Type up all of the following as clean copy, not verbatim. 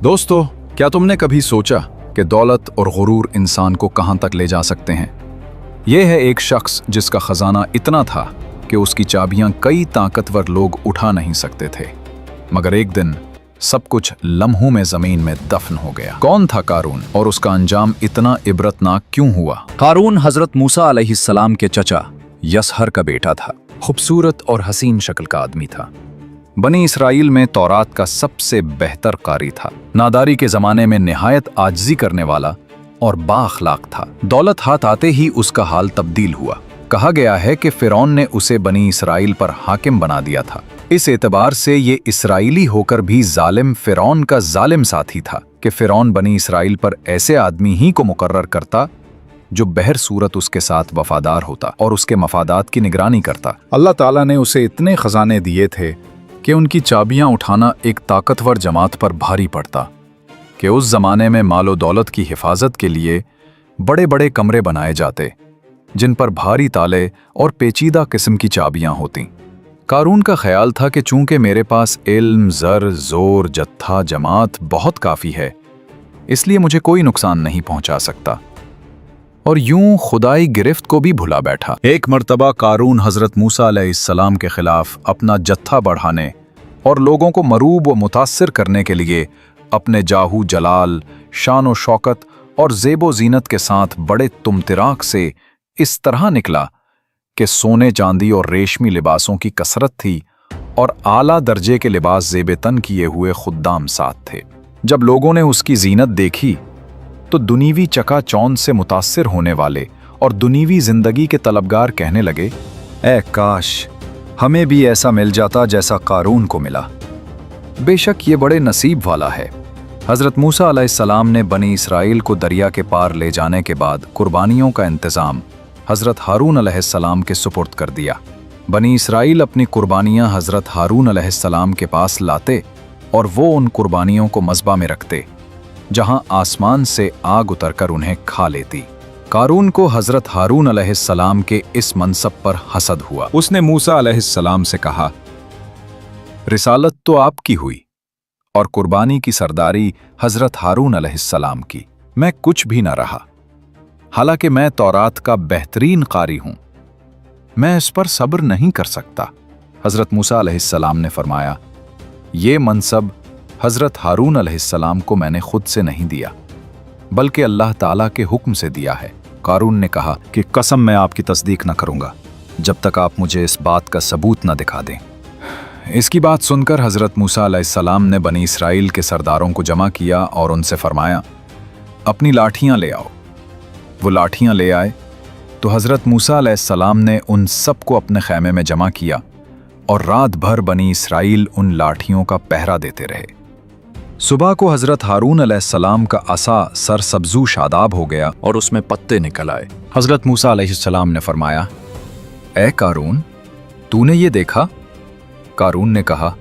दोस्तों, क्या तुमने कभी सोचा कि दौलत और गुरूर इंसान को कहां तक ले जा सकते हैं? यह है एक शख्स जिसका खजाना इतना था कि उसकी चाबियां कई ताकतवर लोग उठा नहीं सकते थे, मगर एक दिन सब कुछ लम्हों में जमीन में दफन हो गया। कौन था कारून और उसका अंजाम इतना इबरतनाक क्यों हुआ? कारून हजरत मूसा अलैहिस्सलाम के चचा यसहर का बेटा था। खूबसूरत और हसीन शक्ल का आदमी था। बनी इसराइल में तौरात का सबसे बेहतर कारी था। नादारी के जमाने में निहायत आजिज़ी करने वाला और बाअखलाक था। दौलत हाथ आते ही उसका हाल तब्दील हुआ। कहा गया है कि फिरौन ने उसे बनी इसराइल पर हाकिम बना दिया था। इस एतबार से ये इसराइली होकर भी जालिम फिरौन का जालिम साथी था कि फिरौन बनी इसराइल पर ऐसे आदमी ही को मुकर्रर करता जो बहर सूरत उसके साथ वफादार होता और उसके मफादात की निगरानी करता। अल्लाह ताला ने उसे इतने खजाने दिए थे कि उनकी चाबियां उठाना एक ताकतवर जमात पर भारी पड़ता कि उस जमाने में मालो दौलत की हिफाजत के लिए बड़े बड़े कमरे बनाए जाते जिन पर भारी ताले और पेचीदा किस्म की चाबियां होतीं। कारून का ख्याल था कि चूंकि मेरे पास इल्म, ज़र, जोर, जत्था, जमात बहुत काफ़ी है, इसलिए मुझे कोई नुकसान नहीं पहुंचा सकता, और यूं खुदाई गिरफ्त को भी भुला बैठा। एक मर्तबा कारून हजरत मूसा अलैहिस्सलाम के खिलाफ अपना जत्था बढ़ाने और लोगों को मरूब व मुतासिर करने के लिए अपने जाहू जलाल, शान व शौकत और ज़ेबो ज़ीनत के साथ बड़े तुमतिराक से इस तरह निकला कि सोने चांदी और रेशमी लिबासों की कसरत थी और आला दर्जे के लिबास ज़ेबे तन किए हुए खुद्दाम साथ थे। जब लोगों ने उसकी ज़ीनत देखी तो दुनीवी चकाचौंध से मुतासिर होने वाले और दुनीवी जिंदगी के तलबगार कहने लगे, ऐ काश हमें भी ऐसा मिल जाता जैसा कारून को मिला। बेशक ये बड़े नसीब वाला है। हज़रत मूसा अलैहिस्सलाम ने बनी इसराइल को दरिया के पार ले जाने के बाद कुर्बानियों का इंतज़ाम हज़रत हारून अलैहिस्सलाम के सुपुर्द कर दिया। बनी इसराइल अपनी कुर्बानियाँ हज़रत हारून अलैहिस्सलाम के पास लाते और वो उन कुर्बानियों को मज़बा में रखते जहां आसमान से आग उतरकर उन्हें खा लेती। कारून को हजरत हारून अलैहिस्सलाम के इस मनसब पर हसद हुआ। उसने मूसा अलैहिस्सलाम से कहा, रिसालत तो आपकी हुई और कुर्बानी की सरदारी हजरत हारून अलैहिस्सलाम की, मैं कुछ भी न रहा। हालांकि मैं तौरात का बेहतरीन कारी हूं, मैं इस पर सब्र नहीं कर सकता। हजरत मूसा अलैहिस्सलाम ने फरमाया, ये मनसब हज़रत हारून अलैहिस्सलाम को मैंने खुद से नहीं दिया, बल्कि अल्लाह ताला के हुक्म से दिया है। कारून ने कहा कि कसम मैं आपकी तस्दीक न करूंगा जब तक आप मुझे इस बात का सबूत न दिखा दें। इसकी बात सुनकर हज़रत मूसा अलैहिस्सलाम ने बनी इसराइल के सरदारों को जमा किया और उनसे फरमाया, अपनी लाठियाँ ले आओ। वो लाठियाँ ले आए तो हज़रत मूसा अलैहिस्सलाम ने उन सब को अपने खैमे में जमा किया और रात भर बनी इसराइल उन लाठियों का पहरा देते रहे। सुबह को हजरत हारून अलैहिस्सलाम का असा सर सब्जू शादाब हो गया और उसमें पत्ते निकल आए। हजरत मूसा अलैहिस्सलाम ने फरमाया, ए कारून, तूने ये देखा? कारून ने कहा,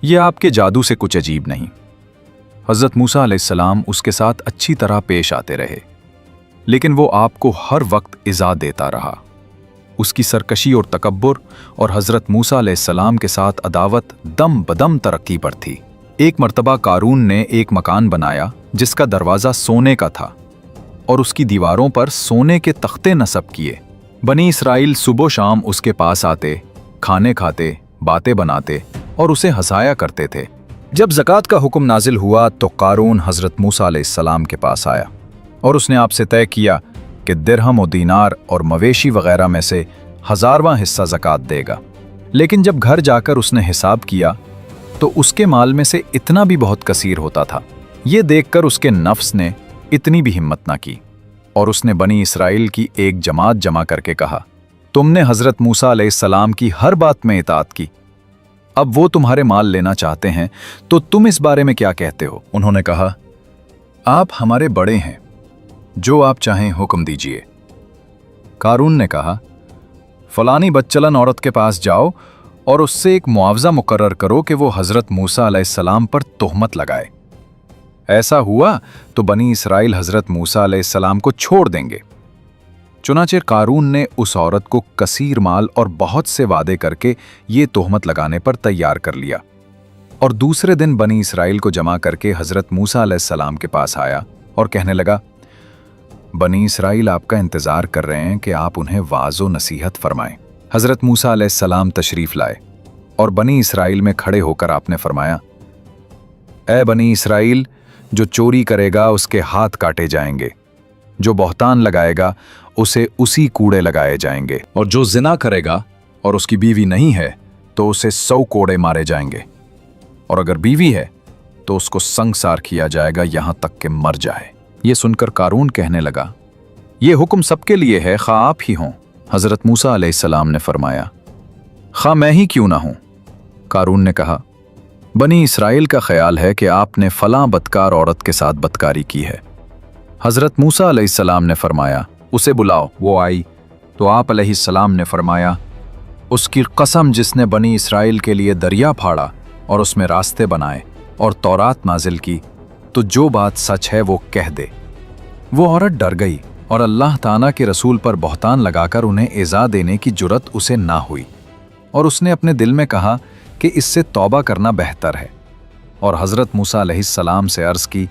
यह आपके जादू से कुछ अजीब नहीं। हजरत मूसा अलैहिस्सलाम उसके साथ अच्छी तरह पेश आते रहे, लेकिन वो आपको हर वक्त इज़ा देता रहा। उसकी सरकशी और तकब्बुर और हजरत मूसा अलैहिस्सलाम के साथ अदावत दम बदम तरक्की पर थी। एक मर्तबा कारून ने एक मकान बनाया जिसका दरवाज़ा सोने का था और उसकी दीवारों पर सोने के तख्ते नस्ब किए। बनी इसराइल सुबह शाम उसके पास आते, खाने खाते, बातें बनाते और उसे हंसाया करते थे। जब ज़कात का हुक्म नाजिल हुआ तो कारून हज़रत मूसा अलैहिस्सलाम के पास आया और उसने आपसे तय किया कि दिरहम और दीनार और मवेशी वगैरह में से 1000वां हिस्सा ज़कात देगा। लेकिन जब घर जाकर उसने हिसाब किया तो उसके माल में से इतना भी बहुत कसीर होता था। ये देखकर उसके नफ्स ने इतनी भी हिम्मत ना की और उसने बनी इसराइल की एक जमात जमा करके कहा, तुमने हज़रत मूसा अलैहिस्सलाम की हर बात में इताअत की, अब वो तुम्हारे माल लेना चाहते हैं तो तुम इस बारे में क्या कहते हो? उन्होंने कहा, आप हमारे बड़े हैं, जो आप चाहें हुक्म दीजिए। कारून ने कहा, फलानी बच्चलन औरत के पास जाओ और उससे एक मुआवजा मुकर्रर करो कि वो हज़रत मूसा अलैहिस्सलाम पर तोहमत लगाए। ऐसा हुआ तो बनी इसराइल हज़रत मूसा अलैहिस्सलाम को छोड़ देंगे। चुनाचे कारून ने उस औरत को कसीर माल और बहुत से वादे करके ये तोहमत लगाने पर तैयार कर लिया। और दूसरे दिन बनी इसराइल को जमा करके हज़रत मूसा अलैहिस्सलाम के पास आया और कहने लगा, बनी इसराइल आपका इंतज़ार कर रहे हैं कि आप उन्हें वाज़ो नसीहत फरमाएं। हज़रत मूसा अलैहिस्सलाम तशरीफ़ लाए और बनी इसराइल में खड़े होकर आपने फरमाया, ए बनी इसराइल, जो चोरी करेगा उसके हाथ काटे जाएंगे, जो बहतान लगाएगा उसे उसी कूड़े लगाए जाएंगे, और जो जिना करेगा और उसकी बीवी नहीं है तो उसे 100 कोड़े मारे जाएंगे, और अगर बीवी है तो उसको संगसार किया जाएगा यहां तक कि मर जाए। ये सुनकर कारून कहने लगा, ये हुक्म सबके लिए है, खा आप ही हों। हज़रत मूसा अलैहिस्सलाम ने फरमाया, खा मैं ही क्यों ना हूं। कारून ने कहा, बनी इसराइल का ख्याल है कि आपने फलां बदकार औरत के साथ बदकारी की है। हज़रत मूसा अलैहिस्सलाम ने फरमाया, उसे बुलाओ। वो आई तो आप अलैहिस्सलाम ने फरमाया, उसकी कसम जिसने बनी इसराइल के लिए दरिया फाड़ा और उसमें रास्ते बनाए और तौरात नाजिल की, तो जो बात सच है वो कह दे। वो औरत डर गई और अल्लाह ताला के रसूल पर बहतान लगाकर उन्हें इज़ा देने की जुर्रत उसे ना हुई, और उसने अपने दिल में कहा कि इससे तौबा करना बेहतर है। और हज़रत मूसा अलैहिस्सलाम से अर्ज़ की,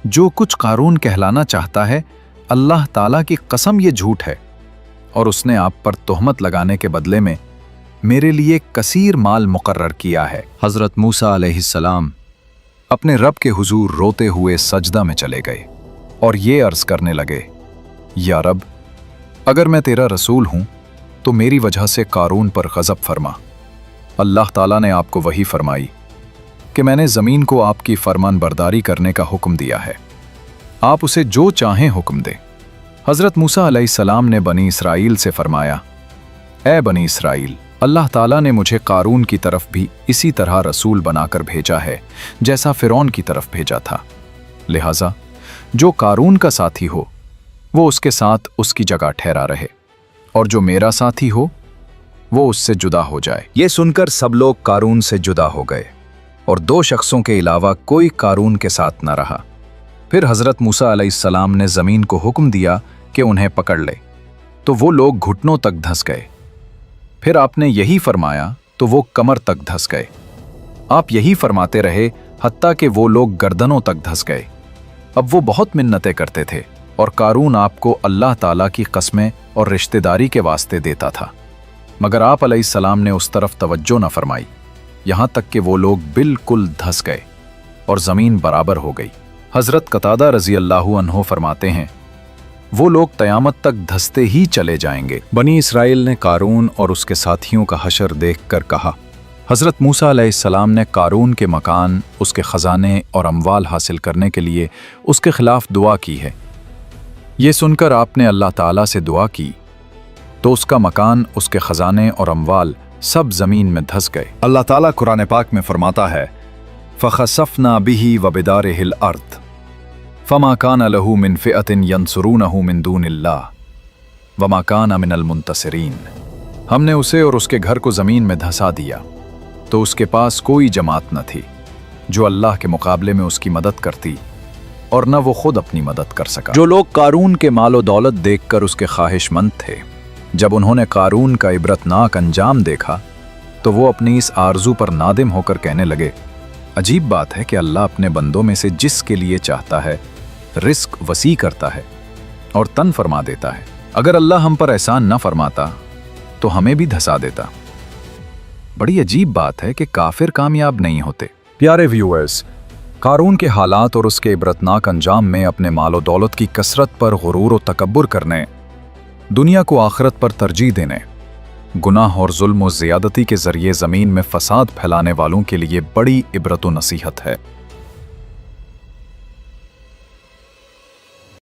जो कुछ कारून कहलाना चाहता है, अल्लाह ताला की कसम ये झूठ है, और उसने आप पर तोहमत लगाने के बदले में मेरे लिए कसीर माल मुकर्रर किया है। हज़रत मूसा अलैहिस्सलाम अपने रब के हुजूर रोते हुए सजदा में चले गए और ये अर्ज़ करने लगे, या रब, अगर मैं तेरा रसूल हूं तो मेरी वजह से कारून पर गज़ब फरमा। अल्लाह ताला ने आपको वही फरमाई कि मैंने ज़मीन को आपकी फरमान बरदारी करने का हुक्म दिया है, आप उसे जो चाहें हुक्म दें। हज़रत मूसा अलैहिस्सलाम ने बनी इसराइल से फरमाया, ए बनी इसराइल, अल्लाह ताला ने मुझे कारून की तरफ भी इसी तरह रसूल बनाकर भेजा है जैसा फ़िरौन की तरफ भेजा था। लिहाजा जो कारून का साथी हो वो उसके साथ उसकी जगह ठहरा रहे, और जो मेरा साथी हो वो उससे जुदा हो जाए। ये सुनकर सब लोग कारून से जुदा हो गए और 2 शख्सों के अलावा कोई कारून के साथ न रहा। फिर हज़रत मूसा अलैहिस्सलाम ने ज़मीन को हुक्म दिया कि उन्हें पकड़ ले, तो वो लोग घुटनों तक धंस गए। फिर आपने यही फरमाया तो वो कमर तक धंस गए। आप यही फरमाते रहे हत्ता कि वो लोग गर्दनों तक धंस गए। अब वो बहुत मिन्नतें करते थे और कारून आपको अल्लाह ताला की कस्में और रिश्तेदारी के वास्ते देता था, मगर आप अलैहिस्सलाम ने उस तरफ तवज्जो न फरमाई, यहाँ तक कि वो लोग बिल्कुल धंस गए और ज़मीन बराबर हो गई। हज़रत कतादा रज़ी अल्लाहु अन्हो फरमाते हैं, वो लोग क़यामत तक धंसते ही चले जाएंगे। बनी इसराइल ने कारून और उसके साथियों का हशर देखकर कहा, हज़रत मूसा अलैहिस्सलाम ने कारून के मकान, उसके ख़जाने और अमवाल हासिल करने के लिए उसके ख़िलाफ़ दुआ की है। ये सुनकर आपने अल्लाह ताला से दुआ की तो उसका मकान, उसके ख़जाने और अमवाल सब ज़मीन में धंस गए। अल्लाह ताला कुरान पाक में फरमाता है, फ़ख़सफ़ना बिही व बिदारिहिल अर्द फ़मा कान लहू मिन फ़िअतिन यंसुरूनहू मिन दूनिल्लाह वमा कान मिनल मुंतसिरीन। हमने उसे और उसके घर को ज़मीन में धंसा दिया तो उसके पास कोई जमात न थी जो अल्लाह के मुकाबले में उसकी मदद करती, और न वो खुद अपनी मदद कर सका। जो लोग कारून के मालो दौलत देखकर उसके ख्वाहिशमंद थे, जब उन्होंने कारून का इबरतनाक अंजाम देखा तो वो अपनी इस आरजू पर नादिम होकर कहने लगे, अजीब बात है कि अल्लाह अपने बंदों में से जिसके लिए चाहता है रिस्क वसी करता है और तन फरमा देता है। अगर अल्लाह हम पर एहसान न फरमाता तो हमें भी धंसा देता। बड़ी अजीब बात है कि काफिर कामयाब नहीं होते। प्यारे व्यूअर्स, कारून के हालात और उसके इबरतनाक अंजाम में अपने मालो दौलत की कसरत पर गुरूर और तकब्बुर करने, दुनिया को आखिरत पर तरजीह देने, गुनाह और जुल्म और ज़ियादती के ज़रिए ज़मीन में फ़साद फैलाने वालों के लिए बड़ी इबरत व नसीहत है।